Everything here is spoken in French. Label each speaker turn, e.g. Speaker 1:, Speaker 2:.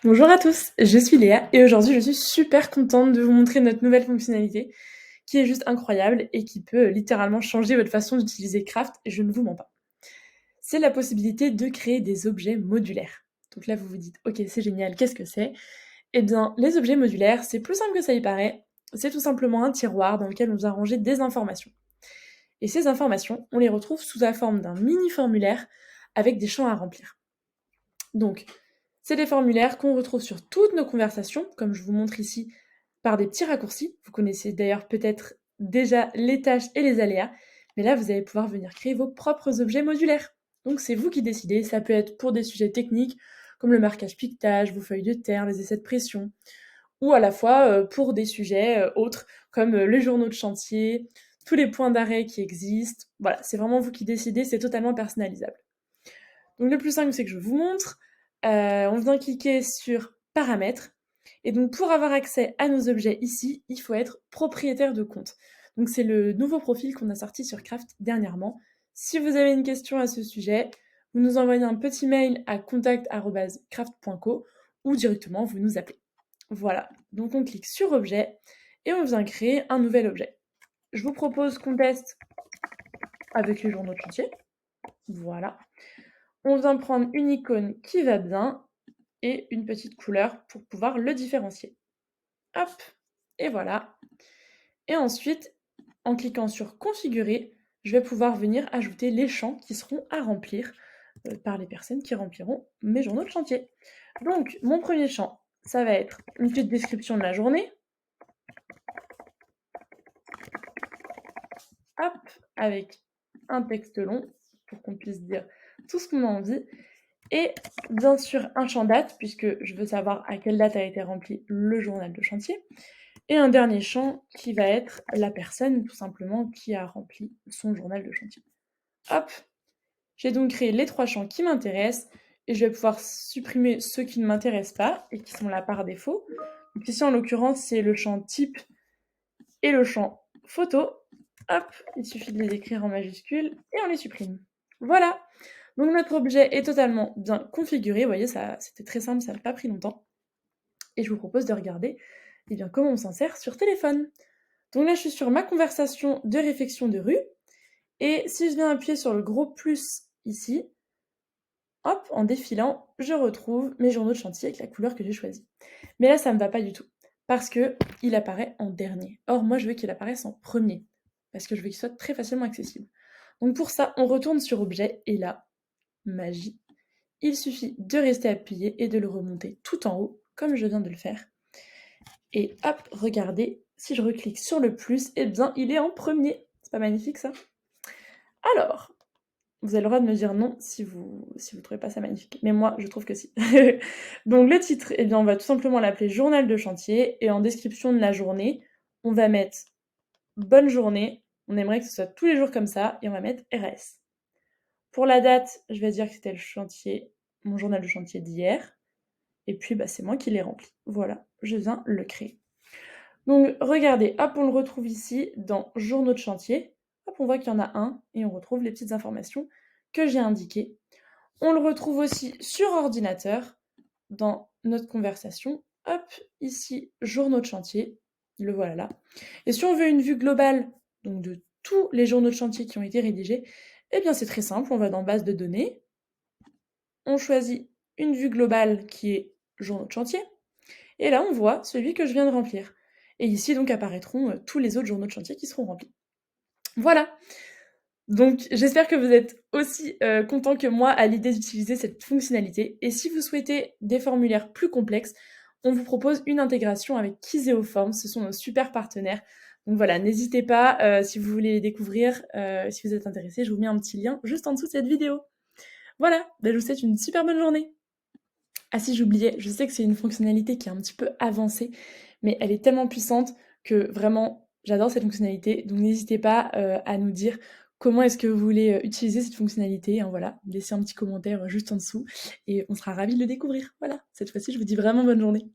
Speaker 1: Bonjour à tous, je suis Léa et aujourd'hui je suis super contente de vous montrer notre nouvelle fonctionnalité qui est juste incroyable et qui peut littéralement changer votre façon d'utiliser Craft et je ne vous mens pas. C'est la possibilité de créer des objets modulaires. Donc là vous vous dites ok c'est génial, qu'est-ce que c'est? Eh bien les objets modulaires c'est plus simple que ça y paraît, c'est tout simplement un tiroir dans lequel on vient ranger des informations. Et ces informations on les retrouve sous la forme d'un mini formulaire avec des champs à remplir. Donc, c'est des formulaires qu'on retrouve sur toutes nos conversations, comme je vous montre ici, par des petits raccourcis. Vous connaissez d'ailleurs peut-être déjà les tâches et les aléas, mais là, vous allez pouvoir venir créer vos propres objets modulaires. Donc, c'est vous qui décidez. Ça peut être pour des sujets techniques, comme le marquage piquetage, vos feuilles de terre, les essais de pression, ou à la fois pour des sujets autres, comme les journaux de chantier, tous les points d'arrêt qui existent. Voilà, c'est vraiment vous qui décidez, c'est totalement personnalisable. Donc le plus simple, c'est que je vous montre. On vient cliquer sur Paramètres. Et donc pour avoir accès à nos objets ici, il faut être propriétaire de compte. Donc c'est le nouveau profil qu'on a sorti sur Craft dernièrement. Si vous avez une question à ce sujet, vous nous envoyez un petit mail à contact@craft.co ou directement vous nous appelez. Voilà, donc on clique sur Objet et on vient créer un nouvel objet. Je vous propose qu'on teste avec les journaux de chantier. Voilà. On vient prendre une icône qui va bien et une petite couleur pour pouvoir le différencier. Hop, et voilà. Et ensuite, en cliquant sur Configurer, je vais pouvoir venir ajouter les champs qui seront à remplir par les personnes qui rempliront mes journaux de chantier. Donc, mon premier champ, ça va être une petite description de la journée. Hop, avec un texte long pour qu'on puisse dire tout ce qu'on a envie. Et bien sûr un champ date, puisque je veux savoir à quelle date a été rempli le journal de chantier. Et un dernier champ qui va être la personne, tout simplement, qui a rempli son journal de chantier. Hop, j'ai donc créé les 3 champs qui m'intéressent, et je vais pouvoir supprimer ceux qui ne m'intéressent pas, et qui sont là par défaut. Donc ici, en l'occurrence, c'est le champ type et le champ photo. Hop, il suffit de les écrire en majuscules, et on les supprime. Voilà. Donc notre objet est totalement bien configuré, vous voyez, ça, c'était très simple, ça n'a pas pris longtemps. Et je vous propose de regarder comment on s'en sert sur téléphone. Donc là, je suis sur ma conversation de réflexion de rue, et si je viens appuyer sur le gros plus ici, hop, en défilant, je retrouve mes journaux de chantier avec la couleur que j'ai choisie. Mais là, ça ne me va pas du tout, parce qu'il apparaît en dernier. Or, moi, je veux qu'il apparaisse en premier, parce que je veux qu'il soit très facilement accessible. Donc pour ça, on retourne sur Objet, et là, magie, il suffit de rester appuyé et de le remonter tout en haut, comme je viens de le faire. Et hop, regardez, si je reclique sur le plus, eh bien, il est en premier. C'est pas magnifique, ça? Alors, vous avez le droit de me dire non si vous trouvez pas ça magnifique. Mais moi, je trouve que si. Donc, le titre, eh bien, on va tout simplement l'appeler Journal de chantier. Et en description de la journée, on va mettre Bonne journée. On aimerait que ce soit tous les jours comme ça. Et on va mettre RS. Pour la date, je vais dire que c'était le chantier, mon journal de chantier d'hier. Et puis, bah, c'est moi qui l'ai rempli. Voilà, je viens le créer. Donc, regardez, hop, on le retrouve ici dans Journaux de chantier. Hop, on voit qu'il y en a un et on retrouve les petites informations que j'ai indiquées. On le retrouve aussi sur ordinateur dans notre conversation. Hop, ici, Journaux de chantier. Le voilà là. Et si on veut une vue globale donc de tous les journaux de chantier qui ont été rédigés, eh bien c'est très simple, on va dans Base de données, on choisit une vue globale qui est Journaux de chantier, et là on voit celui que je viens de remplir. Et ici donc apparaîtront tous les autres journaux de chantier qui seront remplis. Voilà. Donc j'espère que vous êtes aussi content que moi à l'idée d'utiliser cette fonctionnalité. Et si vous souhaitez des formulaires plus complexes, on vous propose une intégration avec Kiséoform. Ce sont nos super partenaires. Donc voilà, n'hésitez pas si vous voulez les découvrir, si vous êtes intéressé, je vous mets un petit lien juste en dessous de cette vidéo. Voilà, je vous souhaite une super bonne journée. Ah si, j'oubliais, je sais que c'est une fonctionnalité qui est un petit peu avancée, mais elle est tellement puissante que vraiment, j'adore cette fonctionnalité. Donc n'hésitez pas à nous dire comment est-ce que vous voulez utiliser cette fonctionnalité. Hein, voilà, laissez un petit commentaire juste en dessous et on sera ravis de le découvrir. Voilà, cette fois-ci, je vous dis vraiment bonne journée.